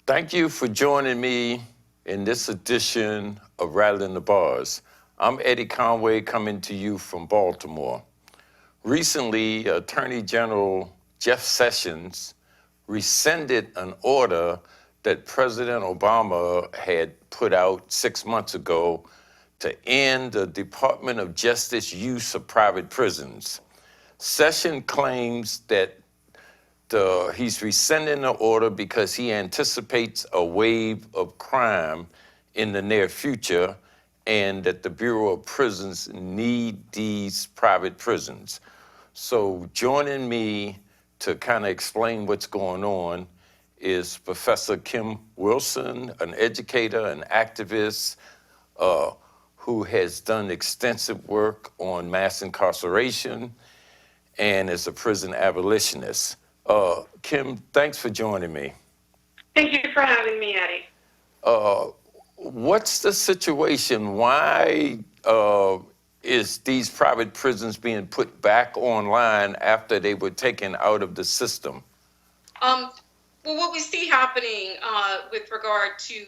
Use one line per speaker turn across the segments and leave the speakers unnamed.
Thank you for joining me in this edition of Rattling the Bars. I'm Eddie Conway coming to you from Baltimore. Recently, Attorney General Jeff Sessions rescinded an order that President Obama had put out 6 months ago to end the Department of Justice use of private prisons. Sessions claims that he's rescinding the order because he anticipates a wave of crime in the near future and that the Bureau of Prisons need these private prisons. So joining me to kind of explain what's going on is Professor Kim Wilson, an educator, an activist, who has done extensive work on mass incarceration and is a prison abolitionist. Kim, thanks for joining me.
Thank you for having me, Eddie.
What's the situation? Why is these private prisons being put back online after they were taken out of the system?
Well, what we see happening with regard to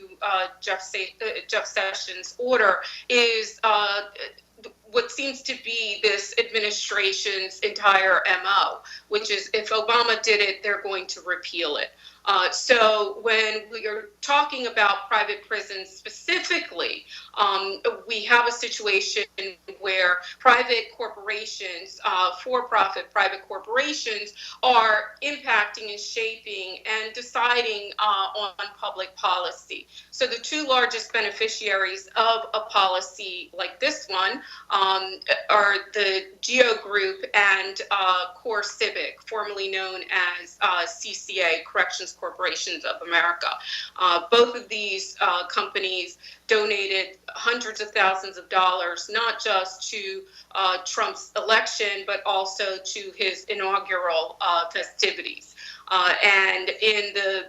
Jeff Sessions' order is what seems to be this administration's entire MO, which is if Obama did it, they're going to repeal it. So when we are talking about private prisons specifically, we have a situation where private corporations, for-profit private corporations, are impacting and shaping and deciding on public policy. So the two largest beneficiaries of a policy like this one are the GEO Group and Core Civic, formerly known as CCA, Corrections Corporations of America. Both of these companies donated hundreds of thousands of dollars, not just to Trump's election, but also to his inaugural festivities. And in the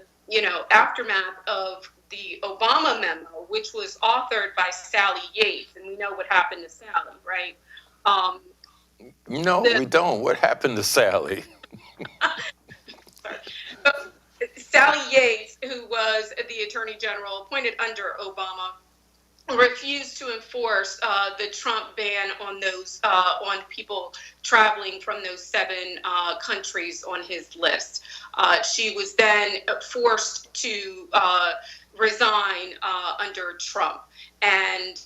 aftermath of the Obama memo, which was authored by Sally Yates, and we know what happened to Sally, right?
No, we don't. What happened to Sally?
Sorry. Sally Yates, who was the Attorney General appointed under Obama, refused to enforce the Trump ban on those on people traveling from those 7 countries on his list. She was then forced to resign under Trump. And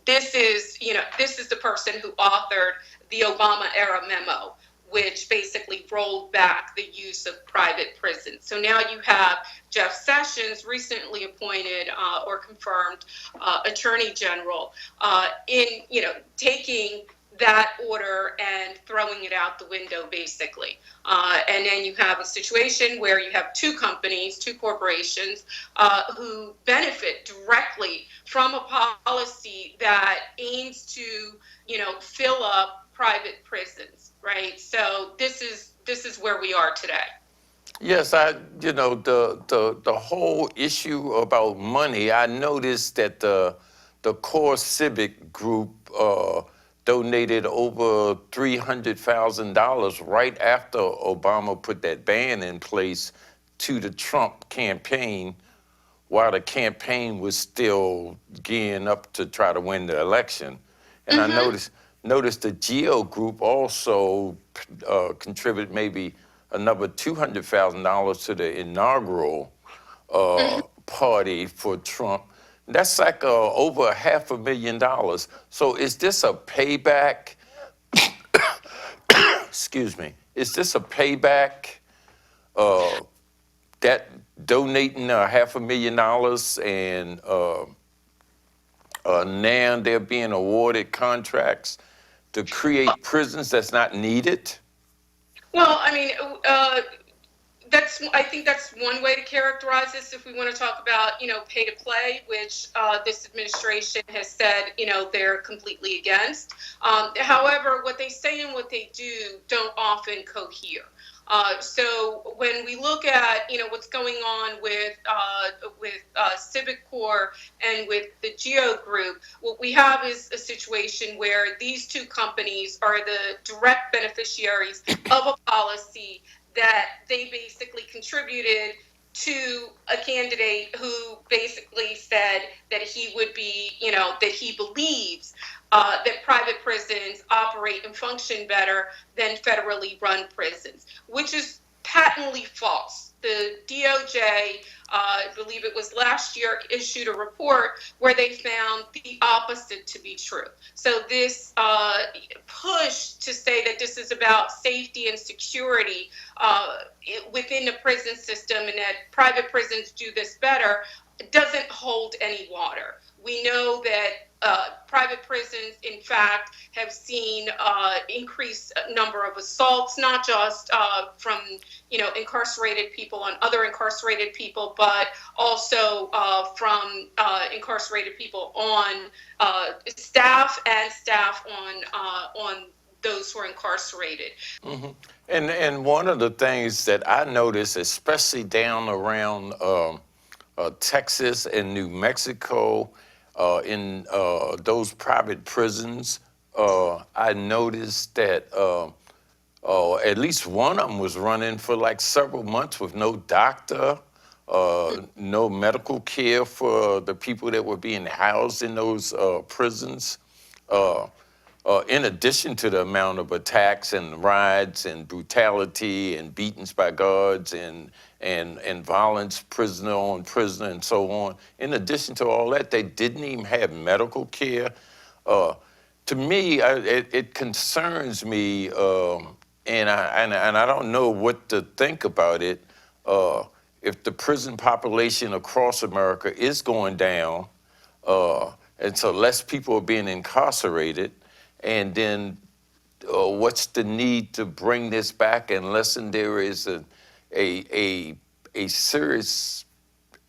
this is the person who authored the Obama era memo, which basically rolled back the use of private prisons. So now you have Jeff Sessions, recently appointed or confirmed Attorney General, taking that order and throwing it out the window, basically. And then you have a situation where you have 2 companies, 2 corporations who benefit directly from a policy that aims to, fill up private prisons, right? So this is where we are today.
Yes, the whole issue about money, I noticed that the Core Civic Group donated over $300,000 right after Obama put that ban in place to the Trump campaign, while the campaign was still gearing up to try to win the election. And I noticed the GEO Group also contributed maybe another $200,000 to the inaugural party for Trump. That's like over $500,000. So is this a payback? Excuse me. Is this a payback? That donating $500,000 and now they're being awarded contracts to create prisons that's not needed?
Well, I mean, I think that's one way to characterize this. If we want to talk about, pay to play, which this administration has said, they're completely against. However, what they say and what they do don't often cohere. So when we look at, what's going on with Civic Corps and with the GEO Group, what we have is a situation where these 2 companies are the direct beneficiaries of a policy that they basically contributed to a candidate who basically said that he would be, that he believes that private prisons operate and function better than federally run prisons, which is patently false. The DOJ, I believe it was last year, issued a report where they found the opposite to be true. So this push to say that this is about safety and security within the prison system and that private prisons do this better doesn't hold any water. We know that private prisons, in fact, have seen increased number of assaults, not just from incarcerated people on other incarcerated people, but also from incarcerated people on staff and staff on those who are incarcerated.
Hmm. And one of the things that I noticed, especially down around Texas and New Mexico, in those private prisons, I noticed that at least one of them was running for like several months with no doctor, no medical care for the people that were being housed in those prisons. Uh, in addition to the amount of attacks and riots and brutality and beatings by guards and violence, prisoner on prisoner and so on, in addition to all that, they didn't even have medical care. Uh, to me, it concerns me, and I don't know what to think about it. If the prison population across America is going down, and so less people are being incarcerated, and then what's the need to bring this back unless there is a, a serious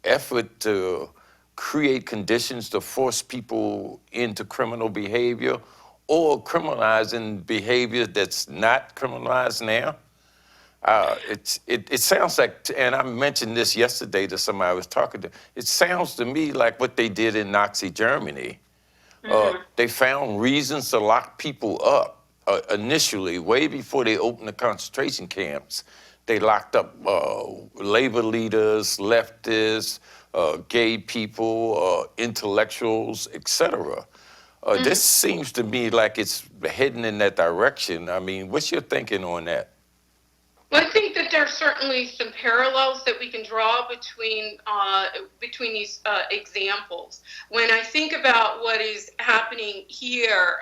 effort to create conditions to force people into criminal behavior or criminalizing behavior that's not criminalized now? It sounds like, and I mentioned this yesterday to somebody I was talking to, it sounds to me like what they did in Nazi Germany. They found reasons to lock people up initially, way before they opened the concentration camps. They locked up labor leaders, leftists, gay people, intellectuals, etc. This seems to me like it's heading in that direction. I mean, what's your thinking on that?
Well, I think that there are certainly some parallels that we can draw between these examples. When I think about what is happening here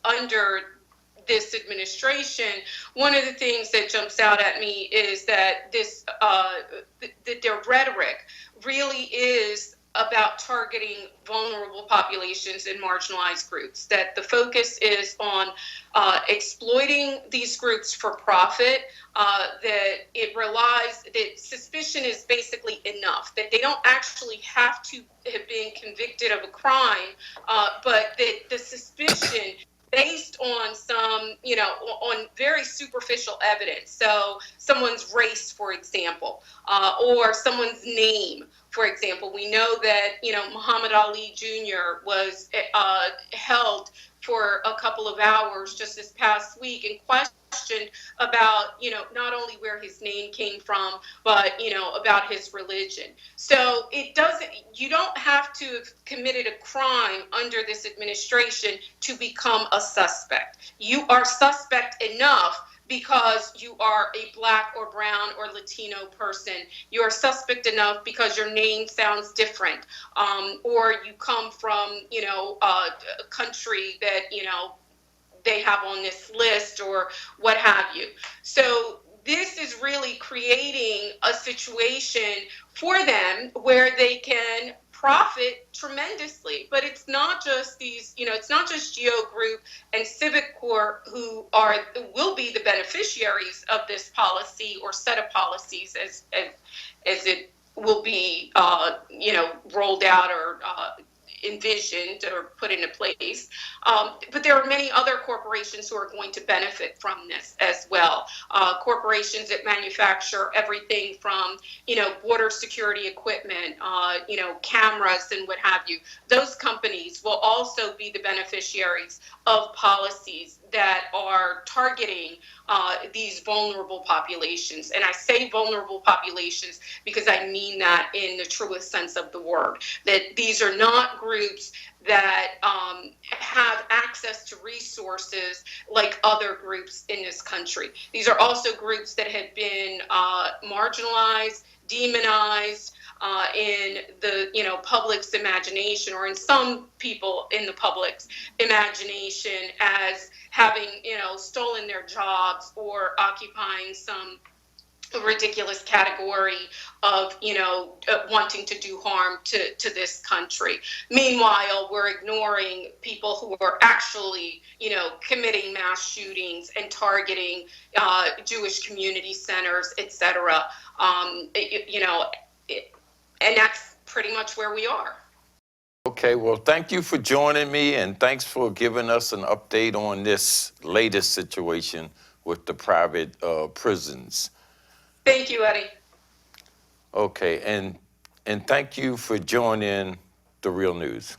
under this administration, one of the things that jumps out at me is that that their rhetoric really is about targeting vulnerable populations and marginalized groups, that the focus is on exploiting these groups for profit, that it relies, that suspicion is basically enough, that they don't actually have to have been convicted of a crime, but that the suspicion based on some, on very superficial evidence. So someone's race, for example, or someone's name, for example. We know that, Muhammad Ali Jr. was held for a couple of hours just this past week and questioned about, not only where his name came from, but, about his religion. So you don't have to have committed a crime under this administration to become a suspect. You are suspect enough because you are a Black or brown or Latino person. You are suspect enough because your name sounds different, or you come from, a country that, they have on this list or what have you. So this is really creating a situation for them where they can profit tremendously. But it's not just these, it's not just Geo Group and Civic Corp who will be the beneficiaries of this policy or set of policies as it will be, rolled out or envisioned or put into place. But there are many other corporations who are going to benefit from this as well. Corporations that manufacture everything from, border security equipment, cameras and what have you. Those companies will also be the beneficiaries of policies that are targeting these vulnerable populations. And I say vulnerable populations because I mean that in the truest sense of the word, that these are not groups that have access to resources like other groups in this country. These are also groups that have been marginalized, demonized, in the public's imagination, or in some people in the public's imagination, as having stolen their jobs or occupying some ridiculous category of wanting to do harm to this country. Meanwhile, we're ignoring people who are actually committing mass shootings and targeting Jewish community centers, etc. And that's pretty much where we are.
Okay, well, thank you for joining me, and thanks for giving us an update on this latest situation with the private prisons.
Thank you, Eddie.
Okay, and thank you for joining The Real News.